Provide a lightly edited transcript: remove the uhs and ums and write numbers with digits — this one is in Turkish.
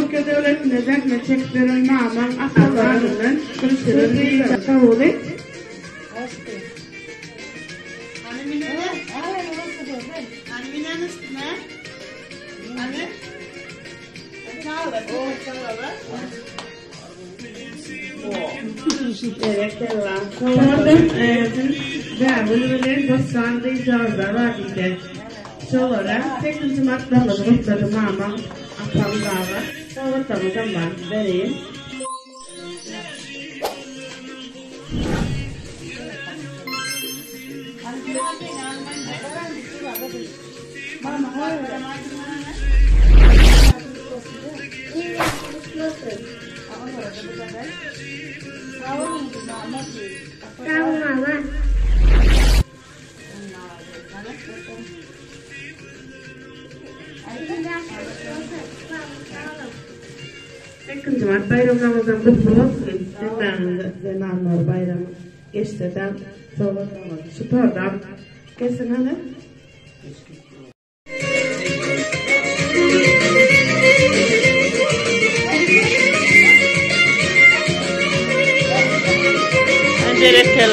Türkiye Devleti'nde zahmet çektirilme aman asallarının Türkiye'yi kabul et. Evet, devam. Sonradan devletlerin dostlarında icazlar var diye. Sonra 8. maddamız muhtarım ama atalım dava. Sonra tamam ben vereyim. Second Mart bayramımızdan kutlu olsun. Zenanlar bayramı geçtiden sonra spordan kesin hani. Öncelikle